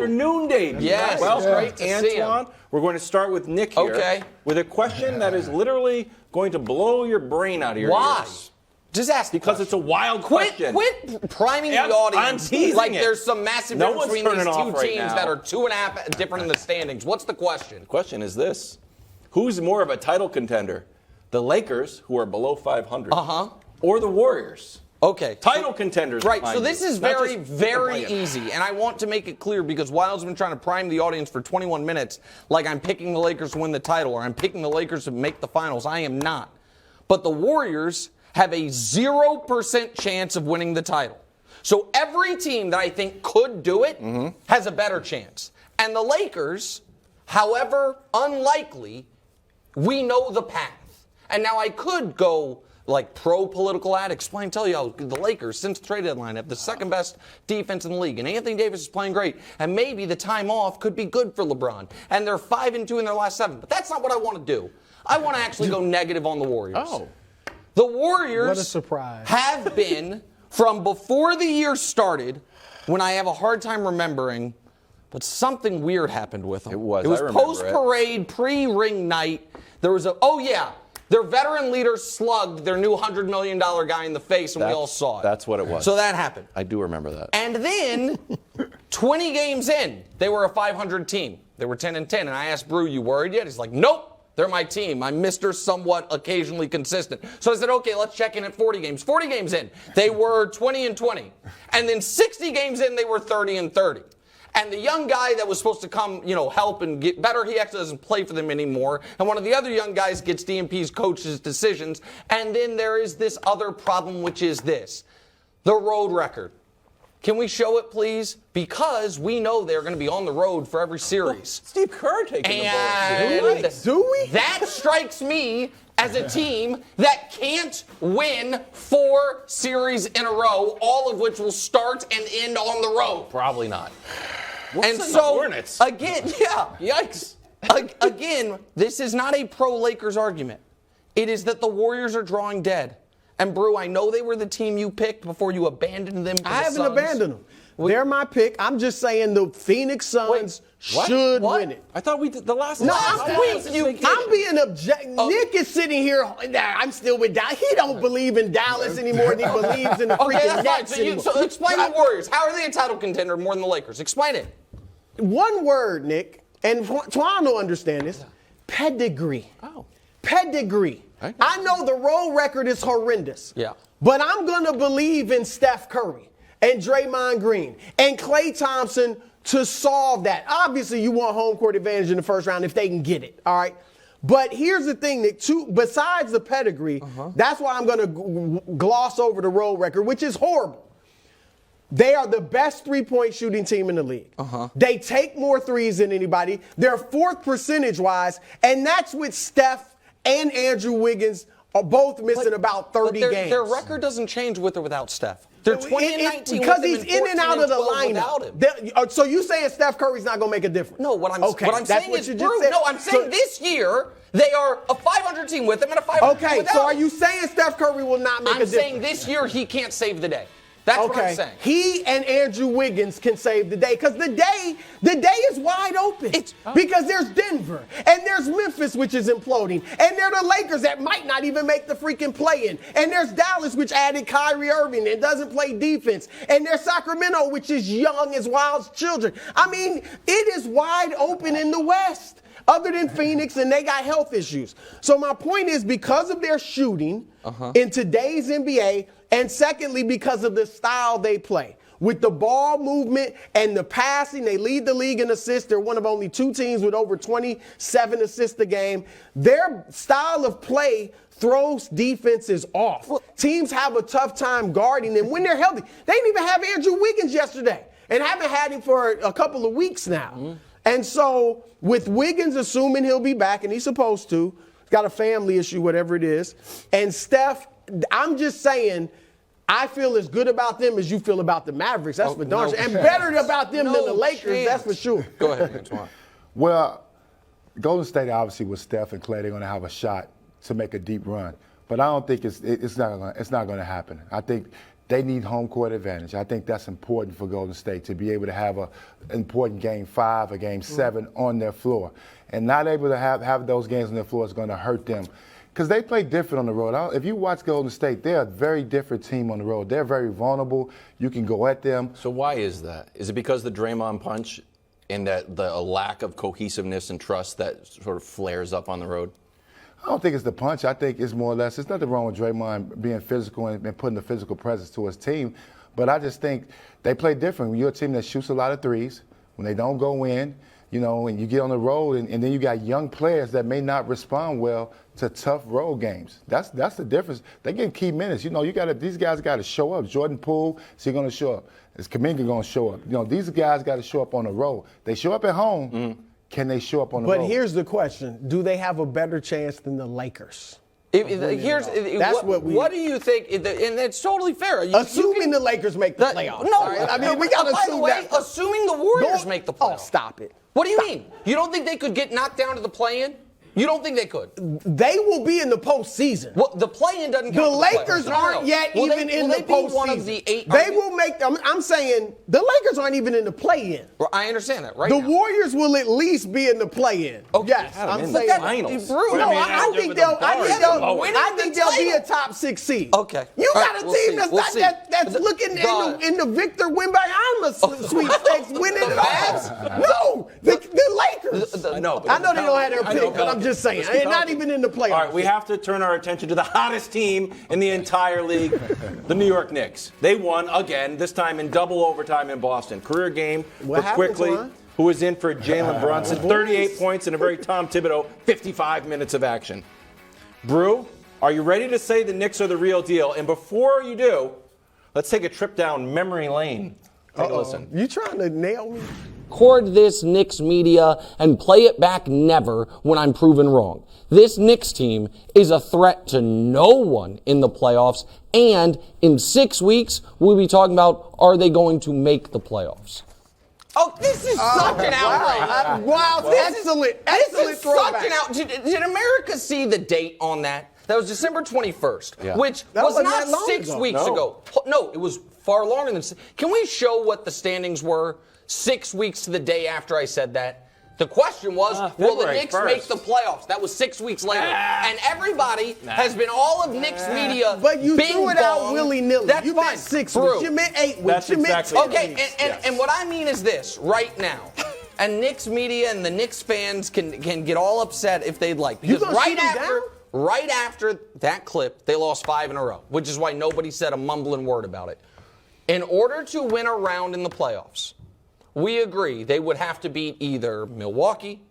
afternoon debut. Yes. Well, Great to see Antoine, him. we're going to start with Nick here. Okay. With a question that is literally going to blow your brain out of your Why? ears. Just ask the Because question. it's a wild question. Quit priming Yep, the audience I'm teasing like it. there's some massive No difference one's between these turning two off right teams now. that are 2.5 different in the standings. What's the question? The question is this. Who's more of a title contender? The Lakers, who are below 500, or the Warriors? Okay. Title contenders. Right, mind so this you. is Not very, just very playing. easy. And I want to make it clear because Wild's been trying to prime the audience for 21 minutes like I'm picking the Lakers to win the title or I'm picking the Lakers to make the finals. I am not. But the Warriors have a 0% chance of winning the title. So every team that I think could do it has a better chance. And the Lakers, however unlikely, we know the path. And now I could go like pro-political ad, explain, tell you how the Lakers, since the trade deadline, have the second best defense in the league. And Anthony Davis is playing great. And maybe the time off could be good for LeBron. And they're 5-2 in their last 7. But that's not what I want to do. I want to actually go negative on the Warriors. Oh. The Warriors What a surprise. have been, from before the year started, when I have a hard time remembering, but something weird happened with them. It was. It was I remember post-parade, pre-ring night. There was their veteran leader slugged their new $100 million guy in the face, and we all saw it. That's what it was. So that happened. I do remember that. And then, 20 games in, they were a 500 team. They were 10-10, and I asked Brew, you worried yet? He's like, nope. They're my team. I'm Mr. Somewhat Occasionally Consistent. So I said, okay, let's check in at 40 games. 40 games in, they were 20-20. And then 60 games in, they were 30-30. And the young guy that was supposed to come, help and get better, he actually doesn't play for them anymore. And one of the other young guys gets DMP's coach's decisions. And then there is this other problem, which is this. The road record. Can we show it, please? Because we know they're going to be on the road for every series. Steve Kerr taking And the bullet. Do we? That strikes me as a team that can't win 4 series in a row, all of which will start and end on the road. Probably not. And the so, Hornets? again, Yikes. again, this is not a pro-Lakers argument. It is that the Warriors are drawing dead. And, Brew, I know they were the team you picked before you abandoned them to I the haven't Suns. abandoned them. They're my pick. I'm just saying the Phoenix Suns what? should What? win it. I thought we did the last No, time. I'm being objective. Nick is sitting here. I'm still with Dallas. He don't believe in Dallas anymore than he believes in the Okay, freaking that's fine. Nets So, anymore. explain the Warriors. How are they a title contender more than the Lakers? Explain it. One word, Nick, and Twan will understand this. Pedigree. Oh. Pedigree. Okay. I know the road record is horrendous. Yeah. But I'm going to believe in Steph Curry and Draymond Green and Klay Thompson to solve that. Obviously, you want home court advantage in the first round if they can get it, all right? But here's the thing, Nick, besides the pedigree, that's why I'm going to gloss over the road record, which is horrible. They are the best three-point shooting team in the league. They take more threes than anybody. They're 4th percentage-wise, and that's with Steph and Andrew Wiggins are both missing about 30 games. Their record doesn't change with or without Steph. They're 20-19 because with him he's in and out of the lineup. So you saying Steph Curry's not going to make a difference? No, what I'm that's saying what is you Brew. just said. No, I'm saying this year they are a 500 team with him and a 500 team Okay, without so are him. you saying Steph Curry will not make a difference? I'm saying this year he can't save the day. That's what I'm saying. He and Andrew Wiggins can save the day because the day is wide open. Because there's Denver and there's Memphis, which is imploding, and there are the Lakers that might not even make the freaking play-in, and there's Dallas, which added Kyrie Irving and doesn't play defense, and there's Sacramento, which is young as wild children. I mean, it is wide open in the West. Other than Phoenix, and they got health issues. So my point is, because of their shooting in today's NBA, and secondly, because of the style they play. With the ball movement and the passing, they lead the league in assists. They're one of only 2 teams with over 27 assists a game. Their style of play throws defenses off. Teams have a tough time guarding them when they're healthy. They didn't even have Andrew Wiggins yesterday and haven't had him for a couple of weeks now. And so with Wiggins assuming he'll be back, and he's supposed to, he's got a family issue, whatever it is, and Steph, I'm just saying, I feel as good about them as you feel about the Mavericks. That's for darn sure. And better about them than the Lakers, that's for sure. Go ahead, Antoine. Well, Golden State obviously with Steph and Klay, they're going to have a shot to make a deep run. But I don't think it's not going to happen. I think they need home court advantage. I think that's important for Golden State to be able to have an important Game 5 or Game 7 on their floor. And not able to have those games on their floor is going to hurt them. Because they play different on the road. If you watch Golden State, they're a very different team on the road. They're very vulnerable. You can go at them. So why is that? Is it because the Draymond punch and that the lack of cohesiveness and trust that sort of flares up on the road? I don't think it's the punch. I think it's more or less, there's nothing wrong with Draymond being physical and putting a physical presence to his team. But I just think they play different. When you're a team that shoots a lot of threes, when they don't go in, and you get on the road, and then you got young players that may not respond well to tough road games. That's the difference. They get key minutes. These guys got to show up. Jordan Poole, is he going to show up? Is Kuminga going to show up? These guys got to show up on the road. They show up at home. Can they show up on the road? But here's the question: do they have a better chance than the Lakers? What do you think? And it's totally fair. Assuming the Lakers make the playoffs. No, I mean, we got to assume that. Assuming the Warriors make the playoffs. Oh, stop it. What do you mean? You don't think they could get knocked down to the play-in? You don't think they could? They will be in the postseason. Well, the play-in doesn't count. The Lakers aren't yet even in the postseason. Will they be one of the 8? They will make. I'm saying the Lakers aren't even in the play-in. Well, I understand that, right? The Warriors will at least be in the play-in. Okay. Yes, I'm saying. Finals. I think they'll be a top 6 seed. Okay. You got a team that's looking in the Victor Wembanyama sweepstakes winning it all. No, the Lakers. I know they don't have their pick, but I'm just saying. They're not even in the playoffs. All right, we have to turn our attention to the hottest team in the entire league, the New York Knicks. They won again, this time in double overtime in Boston. Career game for Quickly, who was in for Jalen Brunson. 38 points in a very Tom Thibodeau, 55 minutes of action. Brew, are you ready to say the Knicks are the real deal? And before you do, let's take a trip down memory lane. Take a listen. You trying to nail me? Record this Knicks media and play it back never when I'm proven wrong. This Knicks team is a threat to no one in the playoffs, and in 6 weeks, we'll be talking about, are they going to make the playoffs? Oh, this is such an outrage. Wow, excellent throwback. Did America see the date on that? That was December 21st, which that was wasn't not that long 6 ago. weeks ago. No, it was far longer than. Can we show what the standings were 6 weeks to the day after I said that? The question was, will the Knicks make the playoffs? That was 6 weeks later. And everybody has been all of Knicks media. But you threw it out willy-nilly. That's you fine. meant 6 weeks. You meant 8 weeks. That's you meant exactly 10 Okay, weeks. and what I mean is this right now. And Knicks media and the Knicks fans can get all upset if they'd like. Because right after that clip, they lost 5 in a row, which is why nobody said a mumbling word about it. In order to win a round in the playoffs, we agree they would have to beat either Milwaukee,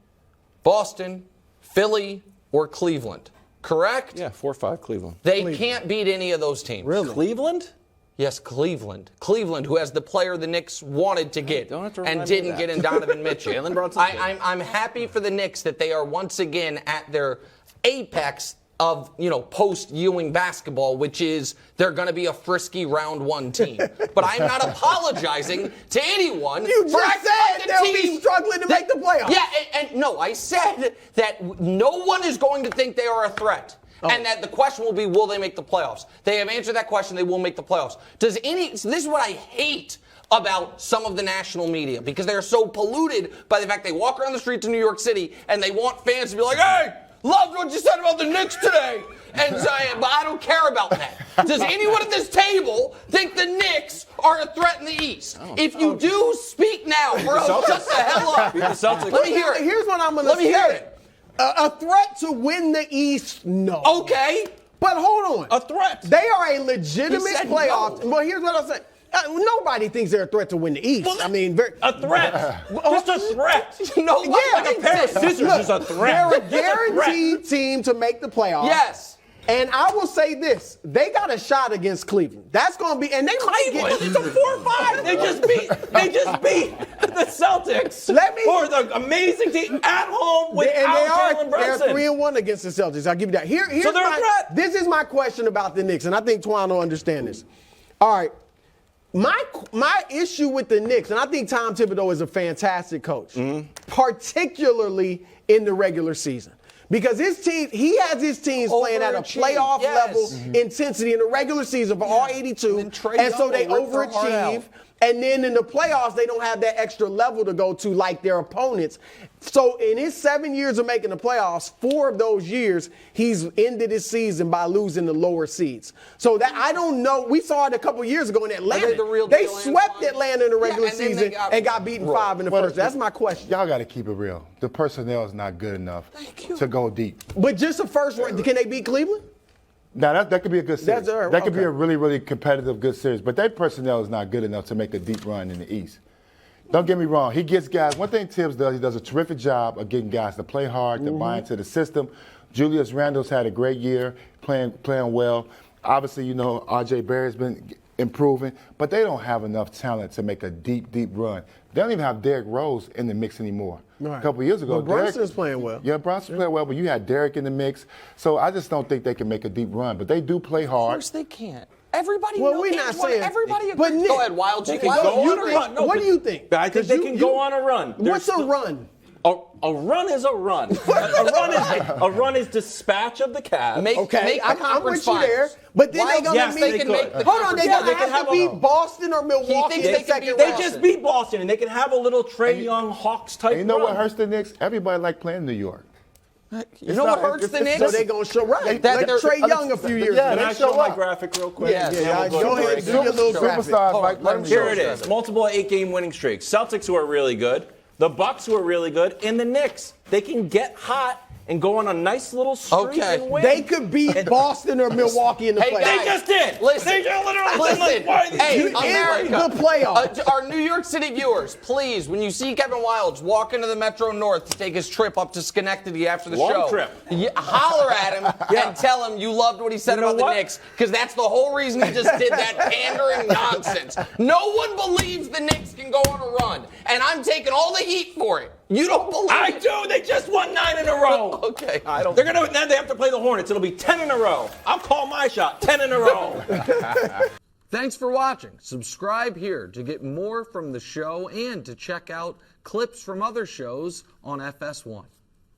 Boston, Philly, or Cleveland. Correct? Yeah, 4-5 Cleveland. They can't beat any of those teams. Really? Cleveland? Yes, Cleveland. Cleveland, who has the player the Knicks wanted to get and didn't get in Donovan Mitchell. Jalen Brunson. I'm happy for the Knicks that they are once again at their apex of, post-Ewing basketball, which is they're going to be a frisky round 1 team. But I'm not apologizing to anyone. You just said they'll be struggling to make the playoffs. Yeah, and no, I said that no one is going to think they are a threat. And that the question will be, will they make the playoffs? They have answered that question. They will make the playoffs. So this is what I hate about some of the national media, because they are so polluted by the fact they walk around the streets of New York City and they want fans to be like, hey, loved what you said about the Knicks today. And so, but I don't care about that. Does anyone at this table think the Knicks are a threat in the East? If you do, speak now, bro. Shut the hell up. Let me hear it. Here's what I'm going to say. Let me hear it. A threat to win the East, no. Okay. But hold on. A threat. They are a legitimate He said playoff. no. Well, here's what I'm saying. Nobody thinks they're a threat to win the East. Well, I mean, a threat. Just a threat. Like a pair of scissors is a threat. They're a guaranteed team to make the playoffs. Yes. And I will say this: they got a shot against Cleveland. That's going to be, and they might get. It's a 4-5. They just beat the Celtics. For the amazing team at home without Jalen Brunson. They're 3-1 against the Celtics. I'll give you that. Here's so they're a threat. This is my question about the Knicks, and I think Twan will understand this. All right. My issue with the Knicks, and I think Tom Thibodeau is a fantastic coach, particularly in the regular season. Because his team, he has his teams playing at a playoff level intensity in the regular season for all 82, and so they overachieve. And then in the playoffs, they don't have that extra level to go to like their opponents. So in his 7 years of making the playoffs, 4 of those years, he's ended his season by losing the lower seeds. So that I don't know. We saw it a couple years ago in Atlanta. They swept Atlanta in the regular season and got beaten 5 in the first. That's my question. Y'all got to keep it real. The personnel is not good enough to go deep. But just the first round, can they beat Cleveland? Now, that could be a good series. That could be okay. a really, really competitive, good series. But that personnel is not good enough to make a deep run in the East. Don't get me wrong. He gets guys. One thing Tibbs does, he does a terrific job of getting guys to play hard, to buy into the system. Julius Randle's had a great year, playing well. Obviously, you know, R.J. Barrett's been improving, but they don't have enough talent to make a deep, deep run. They don't even have Derrick Rose in the mix anymore. Right. A couple years ago, but Brunson's playing well. Yeah, Brunson's playing well, but you had Derrick in the mix. So I just don't think they can make a deep run, but they do play hard. Of course they can't. Everybody well, knows. We're not saying. Everybody agrees. But Nick, go ahead, Wild. They can go on a run. What do you think? I think they can go on a run. What's a run? A run is a run. a run is dispatch of the Cavs. Make I'm with you there. But then they're going to meet. Hold on, they're going to have to beat Boston or Milwaukee. They just beat Boston, and they can have a little Trae Young Hawks type. And you know run. what hurts the Knicks? Everybody like playing New York. You know what hurts the Knicks? So they're going to show right. Like Trae Young a few years ago. Can I show my graphic real quick? Yeah, go ahead and do your little graphic. Superstars like playing Here it is. Multiple 8-game winning streaks. Celtics who are really good. The Bucks who are really good. And the Knicks. They can get hot and go on a nice little streak and win. They could beat Boston or Milwaukee in the playoffs. They just did. Listen. They just literally Listen. Hey, America. The playoffs. Our New York City viewers, please, when you see Kevin Wildes walk into the Metro North to take his trip up to Schenectady after the show, Long trip. Holler at him and tell him you loved what he said about the Knicks, because that's the whole reason he just did that pandering nonsense. No one believes the Knicks can go on a run, and I'm taking all the heat for it. You don't believe I it? do. They just won 9 in a row. Okay, I don't. They're gonna now. They have to play the Hornets. It'll be 10 in a row. I'll call my shot. 10 in a row. Thanks for watching. Subscribe here to get more from the show and to check out clips from other shows on FS1.